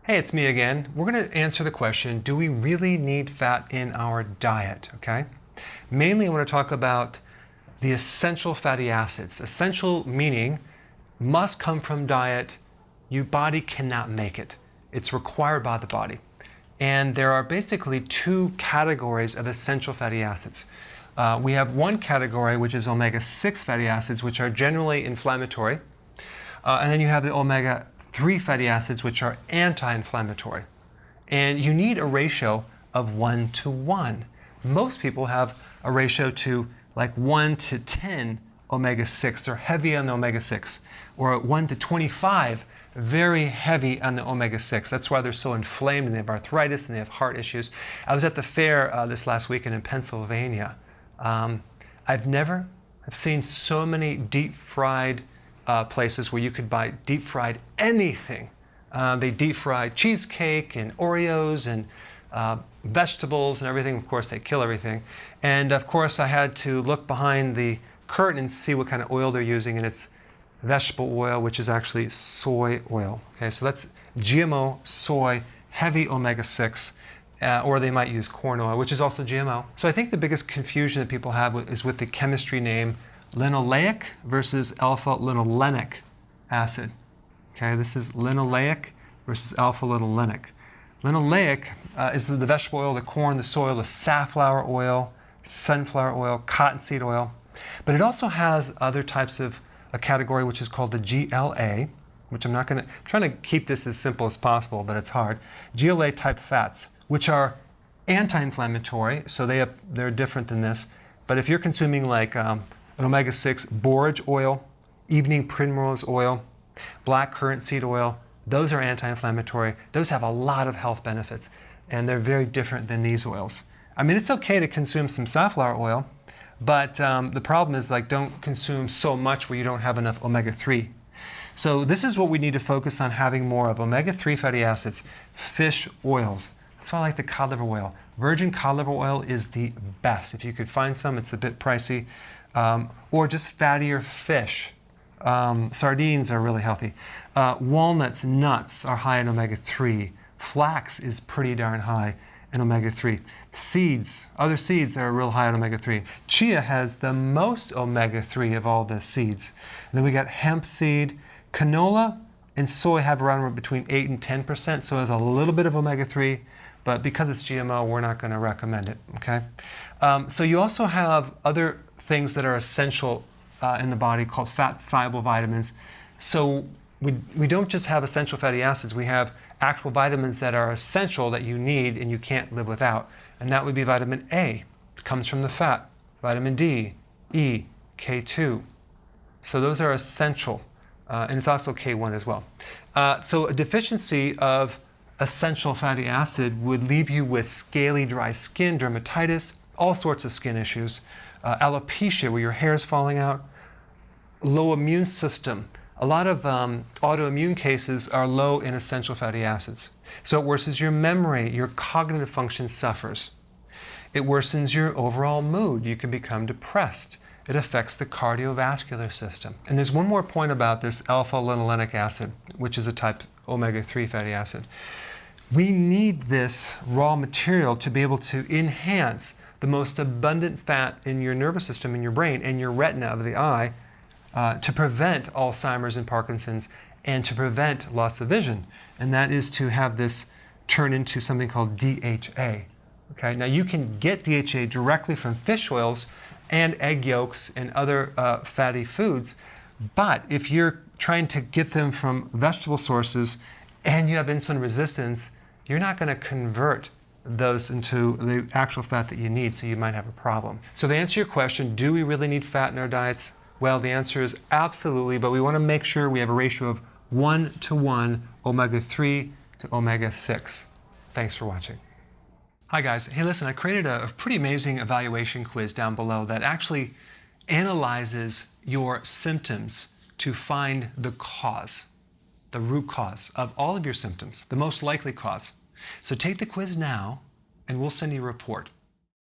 Hey, it's me again. We're going to answer the question, do we really need fat in our diet? Okay. Mainly I want to talk about the essential fatty acids. Essential meaning must come from diet. Your body cannot make it. It's required by the body. And there are basically two categories of essential fatty acids. We have one category, which is omega-6 fatty acids, which are generally inflammatory. And then you have the omega-3 fatty acids, which are anti-inflammatory. And you need a ratio of 1 to 1. Most people have a ratio to like 1 to 10 omega-6. They're heavy on the omega-6. Or 1 to 25, very heavy on the omega-6. That's why they're so inflamed and they have arthritis and they have heart issues. I was at the fair this last weekend in Pennsylvania. I've seen so many deep-fried places where you could buy deep-fried anything. They deep-fry cheesecake and Oreos and vegetables and everything. Of course, they kill everything. And of course, I had to look behind the curtain and see what kind of oil they're using, and it's vegetable oil, which is actually soy oil. Okay, so that's GMO, soy, heavy omega-6, or they might use corn oil, which is also GMO. So I think the biggest confusion that people have is with the chemistry name linoleic versus alpha-linolenic acid. Okay, this is linoleic versus alpha-linolenic. Linoleic is the vegetable oil, the corn, the soy, the safflower oil, sunflower oil, cottonseed oil. But it also has other types of a category which is called the GLA, which I'm trying to keep this as simple as possible, but it's hard. GLA type fats, which are anti-inflammatory, so they're different than this. But if you're consuming like an omega-6 borage oil, evening primrose oil, black currant seed oil, those are anti-inflammatory. Those have a lot of health benefits, and they're very different than these oils. I mean, it's okay to consume some safflower oil, but the problem is, like, don't consume so much where you don't have enough omega-3. So this is what we need to focus on, having more of: omega-3 fatty acids, fish oils. That's why I like the cod liver oil. Virgin cod liver oil is the best. If you could find some, it's a bit pricey. Or just fattier fish. Sardines are really healthy. Walnuts, nuts are high in omega-3. Flax is pretty darn high in omega-3. Seeds, other seeds are real high in omega-3. Chia has the most omega-3 of all the seeds. And then we got hemp seed. Canola and soy have around between 8 and 10%, so it has a little bit of omega-3, but because it's GMO, we're not going to recommend it, okay? So you also have other things that are essential in the body called fat-soluble vitamins. So we don't just have essential fatty acids, we have actual vitamins that are essential that you need and you can't live without. And that would be vitamin A, it comes from the fat, vitamin D, E, K2. So those are essential, and it's also K1 as well. So a deficiency of essential fatty acid would leave you with scaly, dry skin, dermatitis, all sorts of skin issues, alopecia where your hair is falling out, low immune system. A lot of autoimmune cases are low in essential fatty acids. So it worsens your memory, your cognitive function suffers. It worsens your overall mood. You can become depressed. It affects the cardiovascular system. And there's one more point about this alpha-linolenic acid, which is a type omega-3 fatty acid. We need this raw material to be able to enhance the most abundant fat in your nervous system, in your brain, and your retina of the eye, to prevent Alzheimer's and Parkinson's, and to prevent loss of vision. And that is to have this turn into something called DHA. Okay? Now you can get DHA directly from fish oils and egg yolks and other fatty foods, but if you're trying to get them from vegetable sources and you have insulin resistance, you're not going to convert those into the actual fat that you need, so you might have a problem. So to answer your question, do we really need fat in our diets? Well, the answer is absolutely, but we want to make sure we have a ratio of 1 to 1, omega-3 to omega-6. Thanks for watching. Hi guys. Hey, listen, I created a pretty amazing evaluation quiz down below that actually analyzes your symptoms to find the cause, the root cause of all of your symptoms, the most likely cause. So take the quiz now, and we'll send you a report.